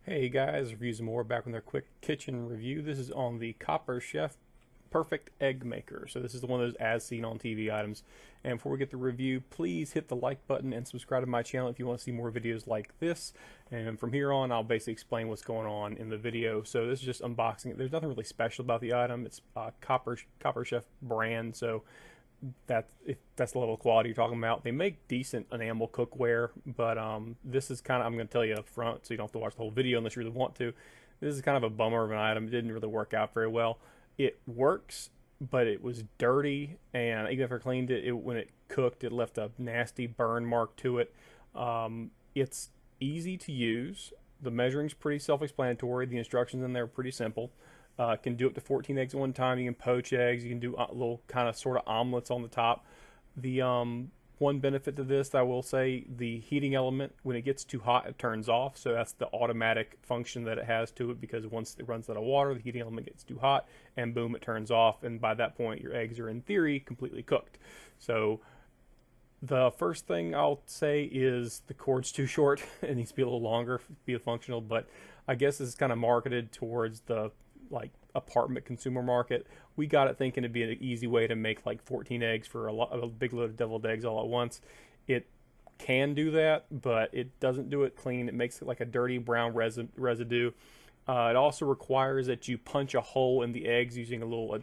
Hey guys, Reviews and More back with our quick kitchen review. This is on the Copper Chef Perfect Egg Maker. So this is one of those as seen on TV items. And before we get the review, please hit the like button and subscribe to my channel if you want to see more videos like this. And from here on, I'll basically explain what's going on in the video. So this is just unboxing. There's nothing really special about the item. It's Copper Chef brand. So if that's the level of quality you're talking about. They make decent enamel cookware, but this is kind of, I'm going to tell you up front so you don't have to watch the whole video unless you really want to. This is kind of a bummer of an item. It didn't really work out very well. It works, but it was dirty, and even if I cleaned it, when it cooked, it left a nasty burn mark to it. It's easy to use. The measuring's pretty self-explanatory. The instructions in there are pretty simple. Can do up to 14 eggs at one time. You can poach eggs. You can do little kind of sort of omelets on the top. The one benefit to this, I will say, the heating element, when it gets too hot, it turns off. So that's the automatic function that it has to it, because once it runs out of water, the heating element gets too hot, and boom, it turns off. And by that point, your eggs are, in theory, completely cooked. So the first thing I'll say is the cord's too short. It needs to be a little longer to be functional, but I guess this is kind of marketed towards the apartment consumer market. We got it thinking it'd be an easy way to make like 14 eggs for a big load of deviled eggs all at once. It can do that, but it doesn't do it clean. It makes it like a dirty brown residue. It also requires that you punch a hole in the eggs using a little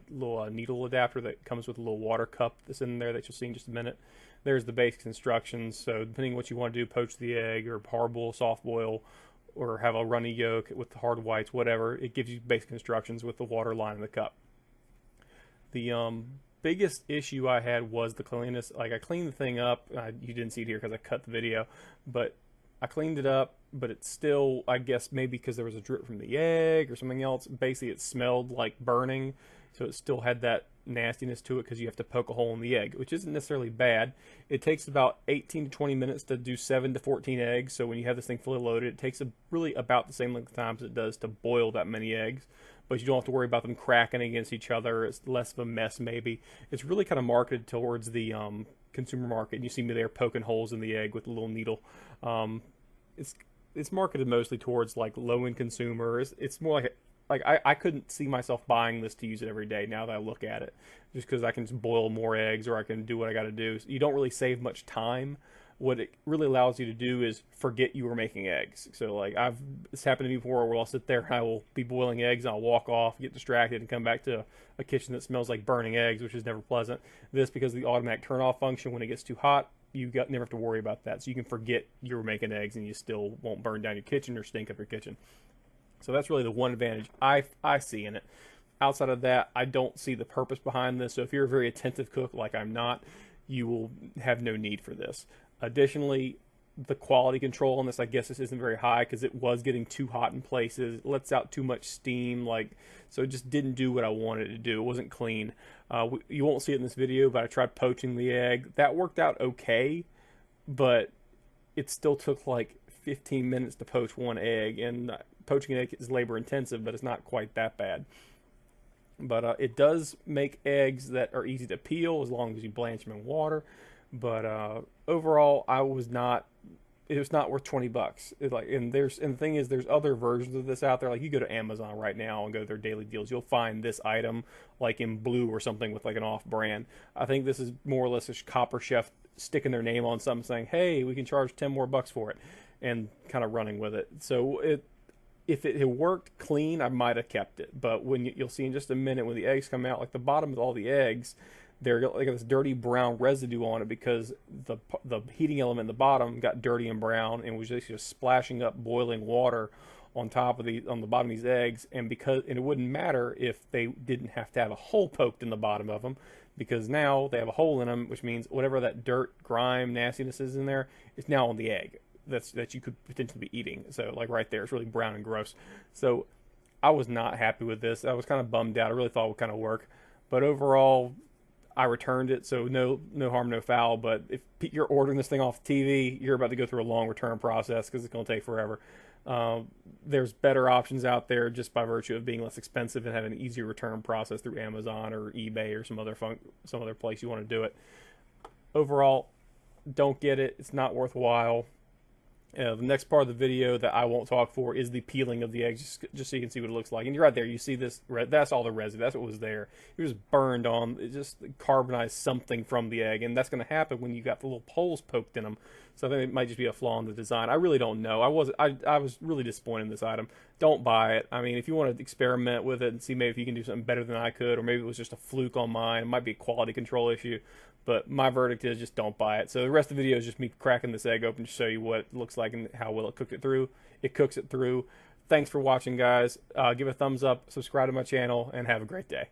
needle adapter that comes with a little water cup that's in there that you'll see in just a minute. There's the basic instructions. So depending on what you want to do, poach the egg or hard boil, soft boil, or have a runny yolk with the hard whites, whatever. It gives you basic instructions with the water line in the cup. The biggest issue I had was the cleanliness. Like, I cleaned the thing up. You didn't see it here because I cut the video, but I cleaned it up, but it's still, I guess maybe because there was a drip from the egg or something else, basically it smelled like burning, so it still had that nastiness to it because you have to poke a hole in the egg, which isn't necessarily bad. It takes about 18 to 20 minutes to do 7 to 14 eggs, so when you have this thing fully loaded, it takes really about the same length of time as it does to boil that many eggs, but you don't have to worry about them cracking against each other. It's less of a mess maybe. It's really kind of marketed towards the consumer market, and you see me there poking holes in the egg with a little needle. It's marketed mostly towards like low-end consumers. It's more like I couldn't see myself buying this to use it every day now that I look at it, just because I can just boil more eggs or I can do what I got to do. So you don't really save much time. What it really allows you to do is forget you were making eggs. So like it's happened to me before, where I'll sit there and I will be boiling eggs and I'll walk off, get distracted, and come back to a kitchen that smells like burning eggs, which is never pleasant. This, because of the automatic turn off function, when it gets too hot, you never have to worry about that. So you can forget you were making eggs and you still won't burn down your kitchen or stink up your kitchen. So that's really the one advantage I see in it. Outside of that, I don't see the purpose behind this. So if you're a very attentive cook like I'm not, you will have no need for this. Additionally, the quality control on this, I guess this isn't very high because it was getting too hot in places. It lets out too much steam, so it just didn't do what I wanted it to do. It wasn't clean. You won't see it in this video, but I tried poaching the egg. That worked out okay, but it still took like 15 minutes to poach one egg, and poaching an egg is labor intensive, but it's not quite that bad. But it does make eggs that are easy to peel as long as you blanch them in water. But overall, it was not worth 20 bucks. And the thing is, there's other versions of this out there. Like, you go to Amazon right now and go to their daily deals, you'll find this item like in blue or something with like an off brand. I think this is more or less a Copper Chef sticking their name on something, saying, hey, we can charge 10 more bucks for it, and kind of running with it. So if it had worked clean, I might have kept it. But you'll see in just a minute, when the eggs come out, like the bottom of all the eggs, they got this dirty brown residue on it because the heating element in the bottom got dirty and brown and was just splashing up boiling water on the bottom of these eggs. And it wouldn't matter if they didn't have to have a hole poked in the bottom of them, because now they have a hole in them, which means whatever that dirt, grime, nastiness is in there is now on the egg that you could potentially be eating. So like right there, it's really brown and gross. So I was not happy with this. I was kind of bummed out. I really thought it would kind of work, but overall, I returned it, so no harm, no foul. But if you're ordering this thing off TV, you're about to go through a long return process because it's going to take forever. There's better options out there just by virtue of being less expensive and having an easier return process through Amazon or eBay or some other place you want to do it. Overall, don't get it. It's not worthwhile. The next part of the video that I won't talk for is the peeling of the egg, just so you can see what it looks like. And you're right there. You see this? That's all the residue. That's what was there. It was burned on. It just carbonized something from the egg, and that's going to happen when you got the little holes poked in them. So I think it might just be a flaw in the design. I really don't know. I was really disappointed in this item. Don't buy it. I mean, if you want to experiment with it and see maybe if you can do something better than I could, or maybe it was just a fluke on mine. It might be a quality control issue. But my verdict is just don't buy it. So the rest of the video is just me cracking this egg open to show you what it looks like and how well it cooked it through. It cooks it through. Thanks for watching, guys. Give a thumbs up, subscribe to my channel, and have a great day.